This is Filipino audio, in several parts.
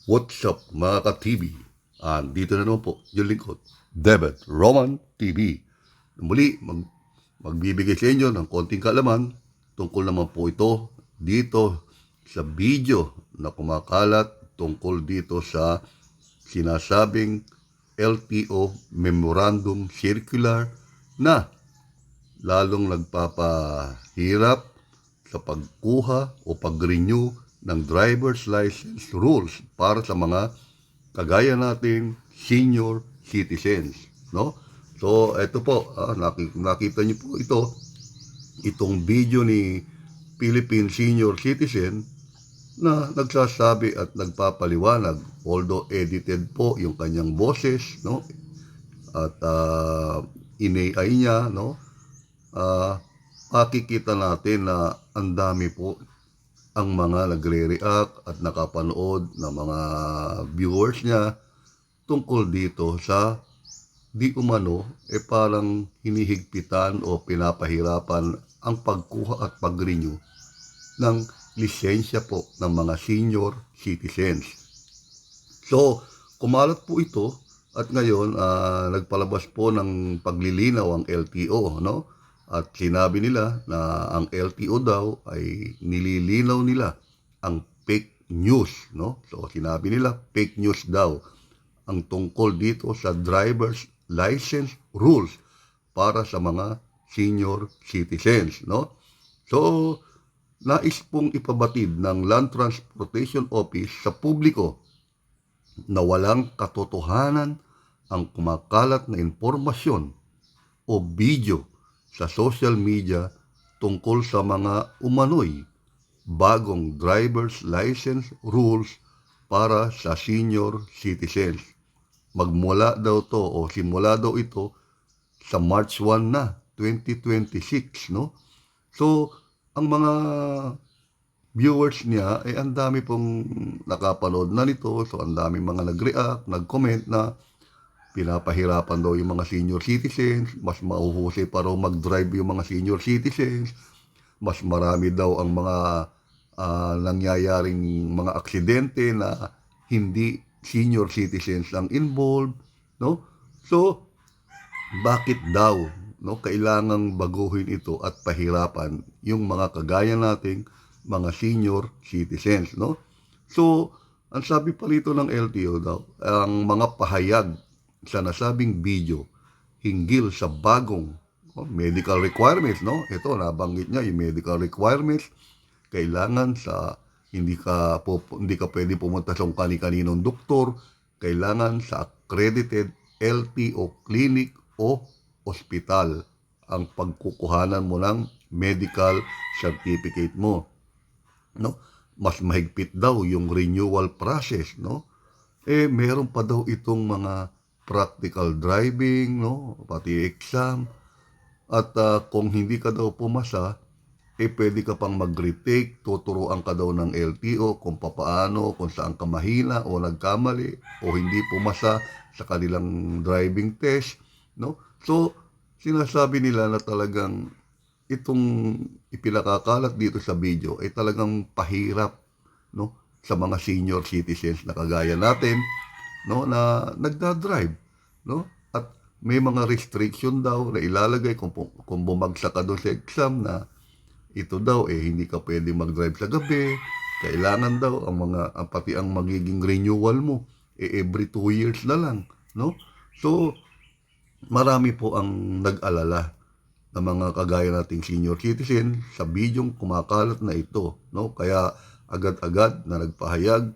What's up mga ka-TV? Dito na naman po yung lingkod, David Roman TV. Muli, magbibigay sa inyo ng konting kaalaman tungkol naman po ito dito sa video na kumakalat tungkol dito sa sinasabing LTO Memorandum Circular na lalong nagpapahirap sa pagkuha o pag-renew ng driver's license rules para sa mga kagaya natin senior citizens, no? So, ito po, nakita niyo po itong video ni Philippine Senior Citizen na nagsasabi at nagpapaliwanag, although edited po yung kanyang boses, no? At in-AI niya, no? Makikita natin na ang dami po ang mga nagre-react at nakapanood na mga viewers niya tungkol dito sa di umano parang hinihigpitan o pinapahirapan ang pagkuha at pag-renew ng lisensya po ng mga senior citizens. So, kumalat po ito at ngayon nagpalabas po ng paglilinaw ang LTO, no? At sinabi nila na ang LTO daw ay nililinaw nila ang fake news, no? So sinabi nila fake news daw ang tungkol dito sa driver's license rules para sa mga senior citizens, no? So nais pong ipabatid ng Land Transportation Office sa publiko na walang katotohanan ang kumakalat na impormasyon o video sa social media tungkol sa mga umano'y bagong driver's license rules para sa senior citizens. Magmula daw to o simula daw ito sa March 1 na, 2026, no? So, ang mga viewers niya ay ang dami pong nakapanood na nito. So, ang dami mga nag-react, nag-comment na pinapahirapan daw yung mga senior citizens, mas mahuhusay pa raw mag-drive yung mga senior citizens, mas marami daw ang mga nangyayaring mga aksidente na hindi senior citizens ang involved, no? So, bakit daw, no, kailangang baguhin ito at pahirapan yung mga kagaya nating mga senior citizens, no? So, ang sabi pa rito ng LTO daw, ang mga pahayag sa nasabing video hinggil sa bagong medical requirements, no? Ito, nabanggit niya yung medical requirements. Kailangan sa hindi ka pwede pumunta sa kani-kaninong doktor. Kailangan sa accredited LTO clinic o ospital ang pagkukuhanan mo ng medical certificate mo, no? Mas mahigpit daw yung renewal process, no? Meron pa daw itong mga practical driving, no? Pati exam. At kung hindi ka daw pumasa, pwede ka pang mag-retake, tuturuan ka daw ng LTO kung papaano, kung saan ka mahina o nagkamali o hindi pumasa sa kanilang driving test, no? So, sinasabi nila na talagang itong ipinakakalat dito sa video ay talagang pahirap, no, sa mga senior citizens na kagaya natin, no, na nagda-drive, no? At may mga restriction daw na ilalagay kung bumagsak ka doon sa exam na ito daw hindi ka pwede mag-drive sa gabi. Kailangan daw pati ang magiging renewal mo every 2 years na lang, no? So marami po ang nag-alala na mga kagaya nating senior citizen sa bidyong kumakalat na ito, no? Kaya agad-agad na nagpahayag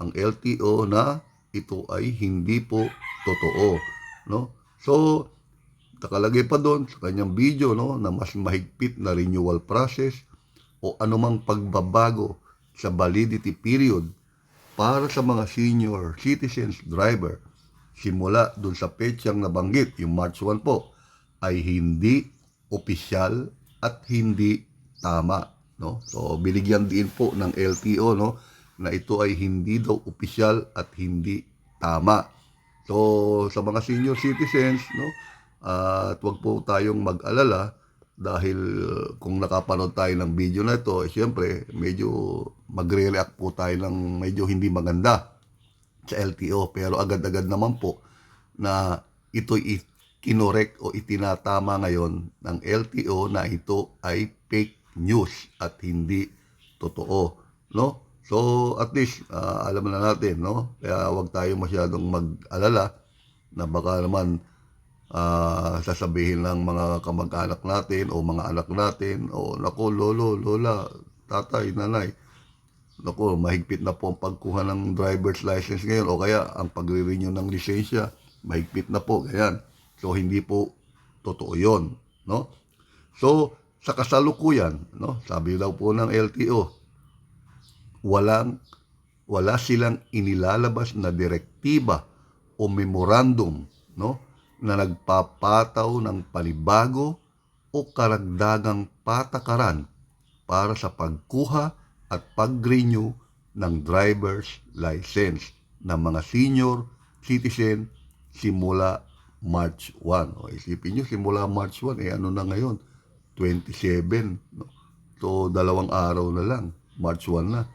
ang LTO na ito ay hindi po totoo, no? So, nakalagay pa doon sa kanyang video, no, na mas mahigpit na renewal process o anumang pagbabago sa validity period para sa mga senior citizens driver simula doon sa petsang nabanggit, yung March 1 po, ay hindi opisyal at hindi tama, no? So, binigyan din po ng LTO, no, na ito ay hindi daw opisyal at hindi tama. So, sa mga senior citizens, no, at wag po tayong mag-alala dahil kung nakapanood tayo ng video na ito, siyempre, medyo magre-react po tayo ng medyo hindi maganda. sa LTO. Pero agad-agad naman po na ito'y kinorek o itinatama ngayon ng LTO na ito ay fake news at hindi totoo, no? So at least alam na natin, no? Kaya wag tayo masyadong mag-alala na baka naman sasabihin ng mga kamag-anak natin o mga anak natin, o nako lolo, lola, tatay, nanay, nako mahigpit na po ang pagkuha ng driver's license ngayon, o kaya ang pagre-renew ng lisensya mahigpit na po, ganyan. So hindi po totoo 'yon, no? So sa kasalukuyan, no, sabi daw po ng LTO, wala silang inilalabas na direktiba o memorandum, no, na nagpapataw ng panibago o karagdagang patakaran para sa pagkuha at pag-renew ng driver's license ng mga senior citizen simula March 1. O isipin nyo, simula March 1, ano na ngayon? 27. No? So, 2 araw na lang. March 1 na.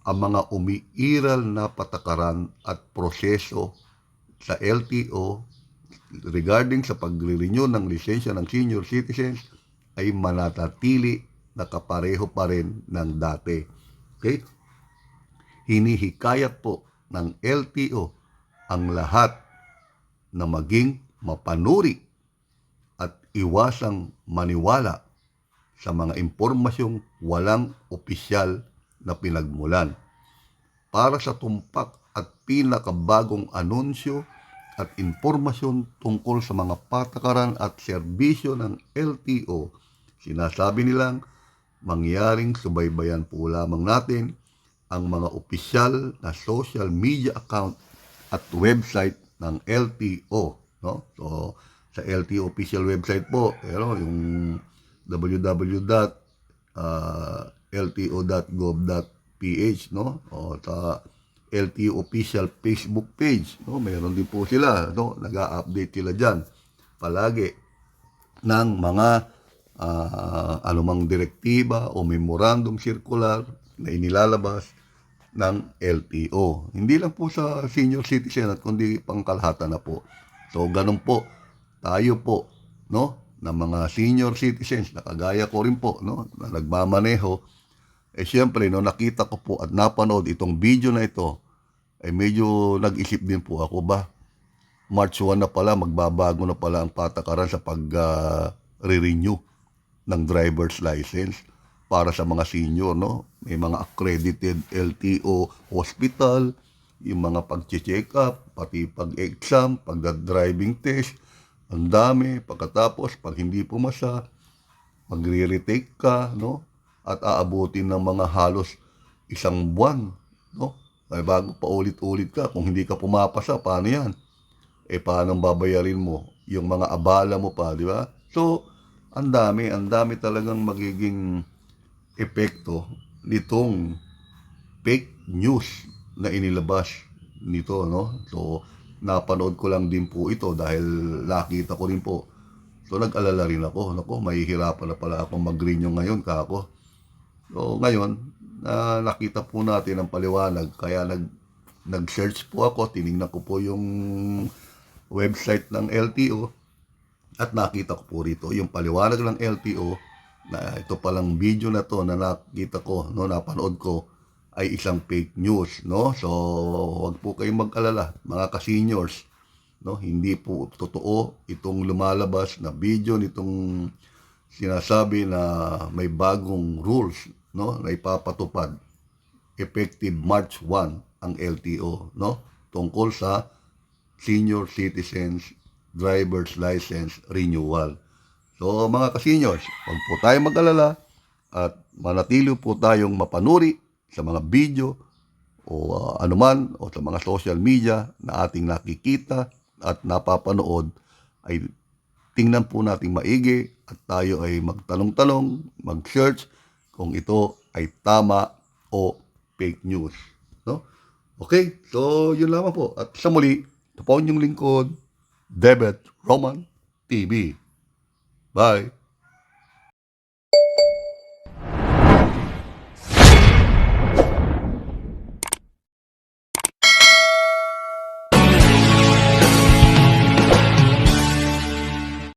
Ang mga umiiral na patakaran at proseso sa LTO regarding sa pagre-renew ng lisensya ng senior citizens ay manatili na kapareho pa rin ng dati. Okay? Hinihikayat po ng LTO ang lahat na maging mapanuri at iwasang maniwala sa mga impormasyong walang opisyal na pinagmulan. Para sa tumpak at pinakabagong anunsyo at impormasyon tungkol sa mga patakaran at serbisyo ng LTO, sinasabi nilang mangyaring subaybayan po lamang natin ang mga opisyal na social media account at website ng LTO, no? So sa LTO official website po, yung www.lto.gov.ph, no? O sa LTO official Facebook page, no? Meron din po sila, no? Nag-a-update sila diyan palagi ng mga anumang direktiba o memorandum circular na inilalabas ng LTO. Hindi lang po sa senior citizen at kundi pangkalahatan na po. So ganun po tayo po, no, na mga senior citizens na kagaya ko rin po, no, na nagmamaneho. Siyempre no, nakita ko po at napanood itong video na ito, medyo nag-isip din po ako, ba March 1 na pala, magbabago na pala ang patakaran sa pag-renew ng driver's license para sa mga senior, no? May mga accredited LTO hospital, yung mga pag-check up, pati pag-exam, pag-driving test, ang dami. Pagkatapos, pag hindi pumasa, magre-retake ka, no? At aabutin ng mga halos 1 buwan, no? Ay bago pa ulit-ulit ka, kung hindi ka pumapasa, paano yan? Paano babayarin mo yung mga abala mo pa, di ba? So, ang dami talagang magiging epekto nitong fake news na inilabas nito, no? So, napanood ko lang din po ito dahil nakita ko rin po. So, nag-alala rin ako. Naku, mahihirapan na pala akong mag-renew ngayon, kako. So, ngayon, nakita po natin ang paliwanag. Kaya nag-search po ako, tinignan ko po yung website ng LTO at nakita ko po rito yung paliwanag ng LTO na ito palang video na to na nakita ko, no, napanood ko ay isang fake news, no? So, wag po kayong mag-alala, mga ka-seniors, no? Hindi po totoo itong lumalabas na video nitong sinasabi na may bagong rules, no, na ipapatupad effective March 1 ang LTO, no? Tungkol sa senior citizens driver's license renewal. So mga ka-seniors, huwag po tayong mag-alala at manatili po tayong mapanuri sa mga video o anuman o sa mga social media na ating nakikita at napapanood, ay tingnan po natin maigi at tayo ay magtanong-tanong, mag-search kung ito ay tama o fake news, no? Okay, so yun lamang po. At sa muli, ito po ang inyong lingkod, David Roman TV. Bye!